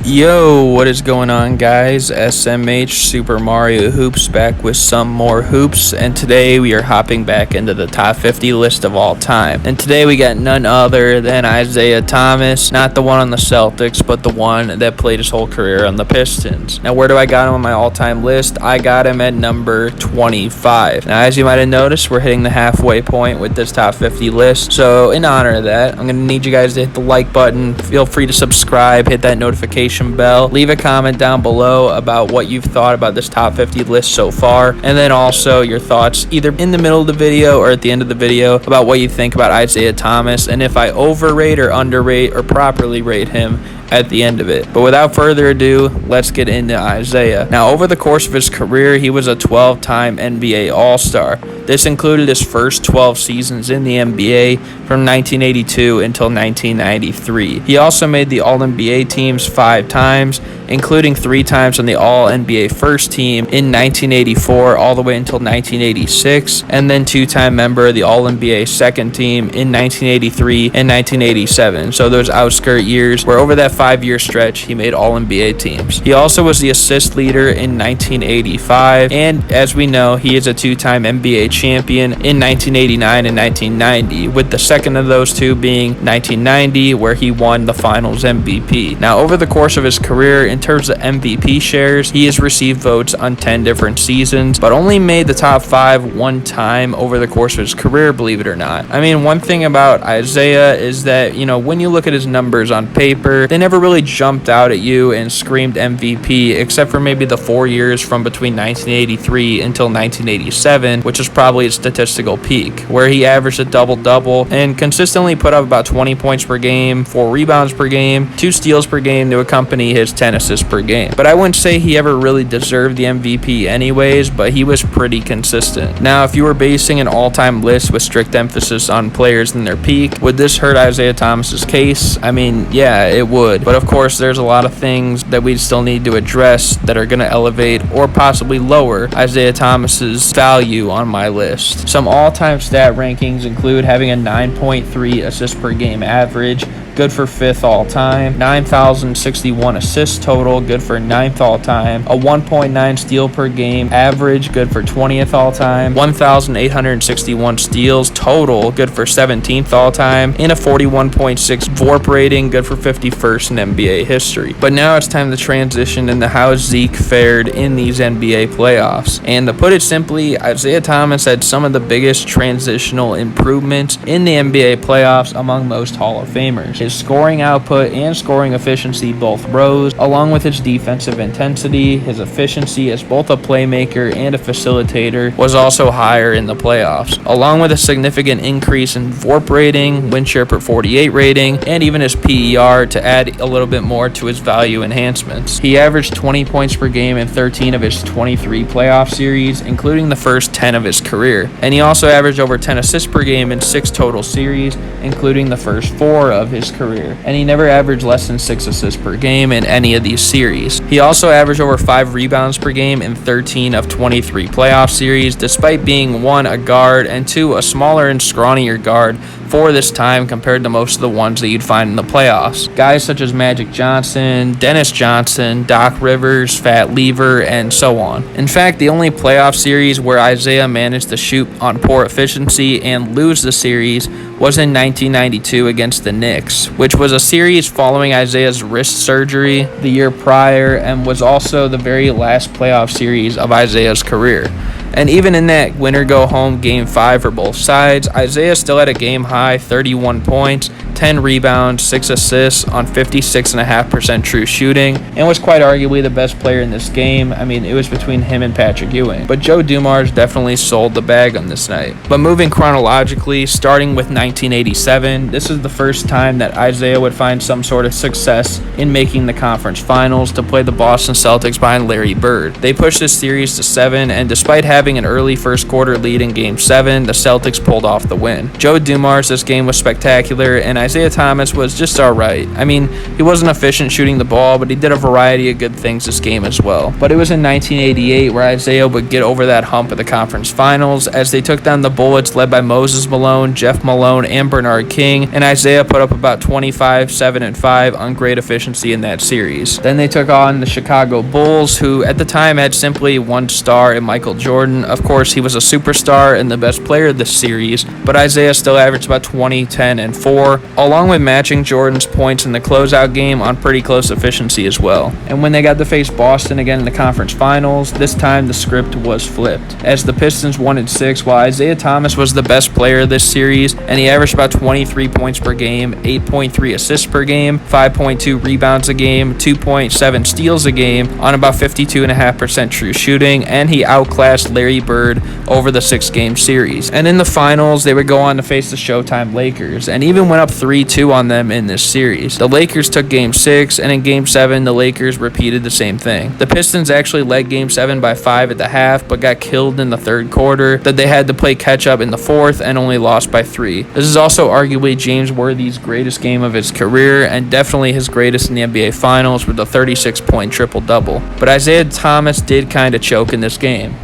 Yo, what is going on, guys? SMH Super Mario Hoops back with some more hoops, and today we are hopping back into the top 50 list of all time. And today we got none other than Isiah Thomas, not the one on the Celtics, but the one that played his whole career on the Pistons. Now, where do I got him on my all-time list? I got him at number 25. Now, as you might have noticed, we're hitting the halfway point with this top 50 list, so in honor of that, I'm going to need you guys to hit the like button. Feel free to subscribe, hit that notification bell, leave a comment down below about what you've thought about this top 50 list so far, and then also your thoughts either in the middle of the video or at the end of the video about what you think about Isiah Thomas and if I overrate or underrate or properly rate him at the end of it. But without further ado, let's get into Isiah. Now, over the course of his career, he was a 12-time NBA All-Star. This included his first 12 seasons in the NBA from 1982 until 1993. He also made the All-NBA teams 5 times, including 3 times on the All-NBA first team in 1984 all the way until 1986, and then 2-time member of the All-NBA second team in 1983 and 1987. So those outskirt years where over that 5-year stretch he made All-NBA teams. He also was the assist leader in 1985, and as we know, he is a 2-time NBA champion in 1989 and 1990, with the second of those two being 1990, where he won the Finals MVP. Now, over the course of his career, in terms of MVP shares, he has received votes on 10 different seasons, but only made the top 5 one time over the course of his career, believe it or not. I mean, one thing about Isiah is that, when you look at his numbers on paper, they never really jumped out at you and screamed MVP, except for maybe the 4 years from between 1983 until 1987, which is probably his statistical peak, where he averaged a double-double and consistently put up about 20 points per game, 4 rebounds per game, 2 steals per game to accompany his 10 assists per game. But I wouldn't say he ever really deserved the MVP anyways, but he was pretty consistent. Now, if you were basing an all-time list with strict emphasis on players in their peak, would this hurt Isiah Thomas's case? I mean, yeah, it would. But of course, there's a lot of things that we still need to address that are going to elevate or possibly lower Isiah Thomas's value on my list. Some all-time stat rankings include having a 9.3 assists per game average, good for 5th all-time, 9,061 assists total, good for 9th all-time, a 1.9 steal per game average, good for 20th all-time, 1,861 steals total, good for 17th all-time, and a 41.6 VORP rating, good for 51st in NBA history. But now it's time to transition into how Zeke fared in these NBA playoffs. And to put it simply, Isiah Thomas had some of the biggest transitional improvements in the NBA playoffs among most Hall of Famers. His scoring output and scoring efficiency both rose, along with his defensive intensity. His efficiency as both a playmaker and a facilitator was also higher in the playoffs, along with a significant increase in VORP rating, win share per 48 rating, and even his PER to add a little bit more to his value enhancements. He averaged 20 points per game in 13 of his 23 playoff series, including the first 10 of his career. And he also averaged over 10 assists per game in 6 total series, including the first 4 of his career. And he never averaged less than 6 assists per game in any of these series. He also averaged over 5 rebounds per game in 13 of 23 playoff series, despite being 1, a guard, and 2, a smaller and scrawnier guard for this time compared to most of the ones that you'd find in the playoffs. Guys such as Magic Johnson, Dennis Johnson, Doc Rivers, Fat Lever, and so on. In fact, the only playoff series where Isiah managed to shoot on poor efficiency and lose the series was in 1992 against the Knicks, which was a series following Isiah's wrist surgery the year prior and was also the very last playoff series of Isiah's career. And even in that winner-go-home Game 5 for both sides, Isiah still had a game-high 31 points, 10 rebounds, 6 assists on 56.5% true shooting, and was quite arguably the best player in this game. I mean, it was between him and Patrick Ewing. But Joe Dumars definitely sold the bag on this night. But moving chronologically, starting with 1987, this is the first time that Isiah would find some sort of success in making the conference finals to play the Boston Celtics behind Larry Bird. They pushed this series to 7, and despite having an early first quarter lead in Game 7, the Celtics pulled off the win. Joe Dumars, this game was spectacular, and Isiah Thomas was just alright. I mean, he wasn't efficient shooting the ball, but he did a variety of good things this game as well. But it was in 1988 where Isiah would get over that hump of the conference finals as they took down the Bullets led by Moses Malone, Jeff Malone, and Bernard King, and Isiah put up about 25, 7, and 5 on great efficiency in that series. Then they took on the Chicago Bulls, who at the time had simply one star in Michael Jordan. Of course, he was a superstar and the best player of this series, but Isiah still averaged about 20, 10, and 4, along with matching Jordan's points in the closeout game on pretty close efficiency as well. And when they got to face Boston again in the conference finals, this time the script was flipped, as the Pistons won in 6 while Isiah Thomas was the best player of this series, and he averaged about 23 points per game, 8.3 assists per game, 5.2 rebounds a game, 2.7 steals a game on about 52.5% true shooting, and he outclassed Larry Bird over the 6-game series. And in the finals, they would go on to face the Showtime Lakers, and even went up 3-2 on them in this series. The Lakers took Game 6, and in Game 7, the Lakers repeated the same thing. The Pistons actually led Game 7 by 5 at the half, but got killed in the third quarter, that they had to play catch-up in the fourth and only lost by 3. This is also arguably James Worthy's greatest game of his career, and definitely his greatest in the NBA Finals with a 36-point triple-double. But Isiah Thomas did kind of choke in this game.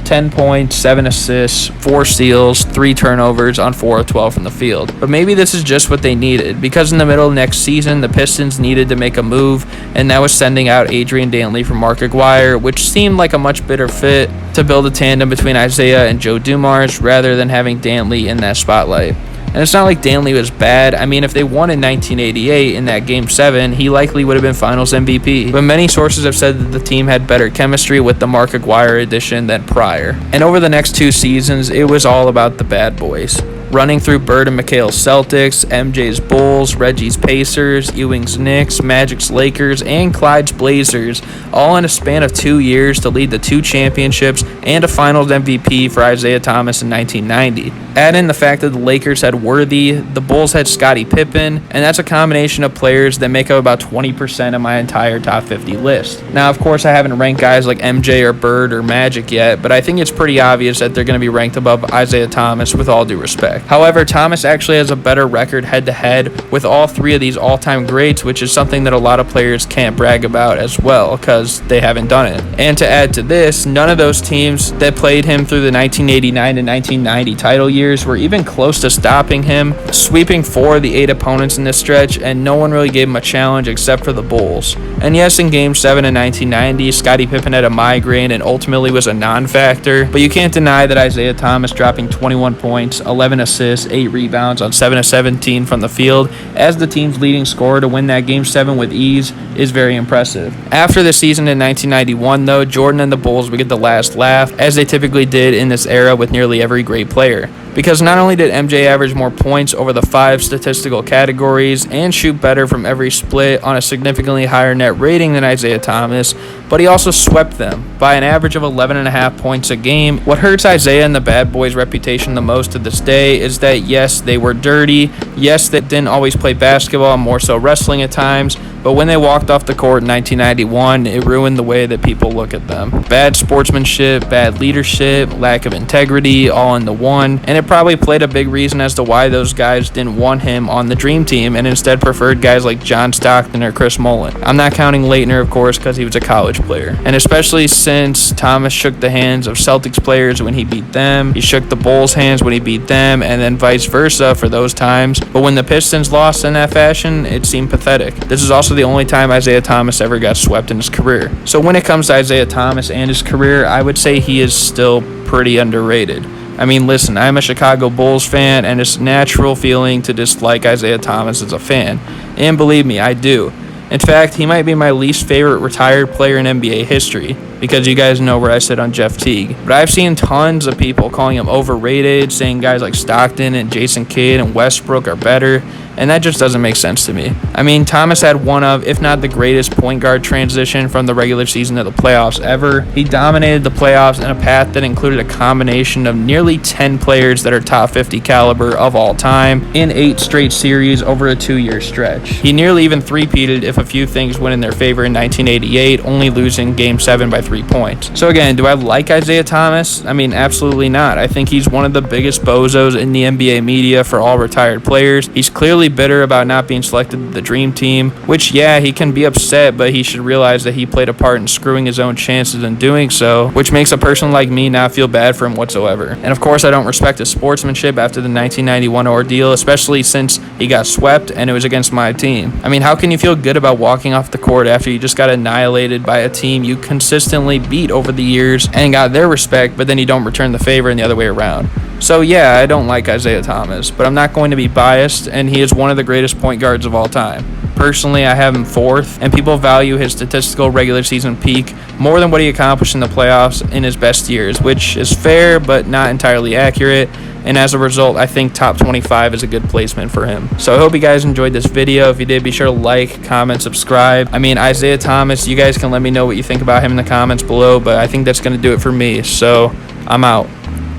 10 points, 7 assists, 4 steals, 3 turnovers on 4 of 12 from the field. But maybe this is just what they needed, because in the middle of next season, the Pistons needed to make a move, and that was sending out Adrian Dantley for Mark Aguirre, which seemed like a much better fit to build a tandem between Isiah and Joe Dumars rather than having Dantley in that spotlight. And it's not like Dantley was bad. I mean, if they won in 1988 in that Game 7, he likely would have been Finals MVP. But many sources have said that the team had better chemistry with the Mark Aguirre addition than prior. And over the next 2 seasons, it was all about the bad boys. Running through Bird and McHale's Celtics, MJ's Bulls, Reggie's Pacers, Ewing's Knicks, Magic's Lakers, and Clyde's Blazers, all in a span of 2 years to lead to 2 championships and a Finals MVP for Isiah Thomas in 1990. Add in the fact that the Lakers had Worthy, the Bulls had Scottie Pippen, and that's a combination of players that make up about 20% of my entire top 50 list. Now, of course, I haven't ranked guys like MJ or Bird or Magic yet, but I think it's pretty obvious that they're going to be ranked above Isiah Thomas with all due respect. However, Thomas actually has a better record head-to-head with all 3 of these all-time greats, which is something that a lot of players can't brag about as well because they haven't done it. And to add to this, none of those teams that played him through the 1989 and 1990 title years were even close to stopping him, sweeping 4 of the 8 opponents in this stretch, and no one really gave him a challenge except for the Bulls. And yes, in Game 7 in 1990, Scottie Pippen had a migraine and ultimately was a non-factor, but you can't deny that Isiah Thomas dropping 21 points, 11 assists, 8 rebounds on 7 of 17 from the field as the team's leading scorer to win that Game 7 with ease is very impressive. After the season in 1991, though, Jordan and the Bulls would get the last laugh, as they typically did in this era with nearly every great player. Because not only did MJ average more points over the 5 statistical categories and shoot better from every split on a significantly higher net rating than Isiah Thomas, but he also swept them by an average of 11.5 points a game. What hurts Isiah and the Bad Boys' reputation the most to this day is that yes, they were dirty, yes, they didn't always play basketball, more so wrestling at times, but when they walked off the court in 1991, it ruined the way that people look at them. Bad sportsmanship, bad leadership, lack of integrity, all into one, and it probably played a big reason as to why those guys didn't want him on the Dream Team and instead preferred guys like John Stockton or Chris Mullin. I'm not counting Leitner, of course, because he was a college player. And especially since Thomas shook the hands of Celtics players when he beat them, he shook the Bulls' hands when he beat them, and then vice versa for those times. But when the Pistons lost in that fashion, it seemed pathetic. This is also the only time Isiah Thomas ever got swept in his career. So when it comes to Isiah Thomas and his career, I would say he is still pretty underrated. I mean, listen, I'm a Chicago Bulls fan, and it's a natural feeling to dislike Isiah Thomas as a fan. And believe me, I do. In fact, he might be my least favorite retired player in NBA history, because you guys know where I sit on Jeff Teague. But I've seen tons of people calling him overrated, saying guys like Stockton and Jason Kidd and Westbrook are better, and that just doesn't make sense to me. I mean, Thomas had one of, if not the greatest point guard transition from the regular season to the playoffs ever. He dominated the playoffs in a path that included a combination of nearly 10 players that are top 50 caliber of all time in 8 straight series over a 2-year stretch. He nearly even three-peated if a few things went in their favor in 1988, only losing Game 7 by 3 points. So again, do I like Isiah Thomas? I mean, absolutely not. I think he's one of the biggest bozos in the NBA media for all retired players. He's clearly really bitter about not being selected to the dream team, which, yeah, he can be upset, but he should realize that he played a part in screwing his own chances in doing so, which makes a person like me not feel bad for him whatsoever. And of course, I don't respect his sportsmanship after the 1991 ordeal, especially since he got swept and it was against my team. I mean, how can you feel good about walking off the court after you just got annihilated by a team you consistently beat over the years and got their respect, but then you don't return the favor and the other way around? So yeah, I don't like Isiah Thomas, but I'm not going to be biased, and he is one of the greatest point guards of all time. Personally, I have him fourth, and people value his statistical regular season peak more than what he accomplished in the playoffs in his best years, which is fair but not entirely accurate, and as a result, I think top 25 is a good placement for him. So I hope you guys enjoyed this video. If you did, be sure to like, comment, subscribe. I mean, Isiah Thomas, you guys can let me know what you think about him in the comments below, but I think that's going to do it for me, so I'm out.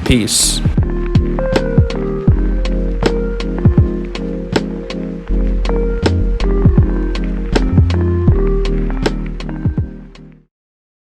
Peace.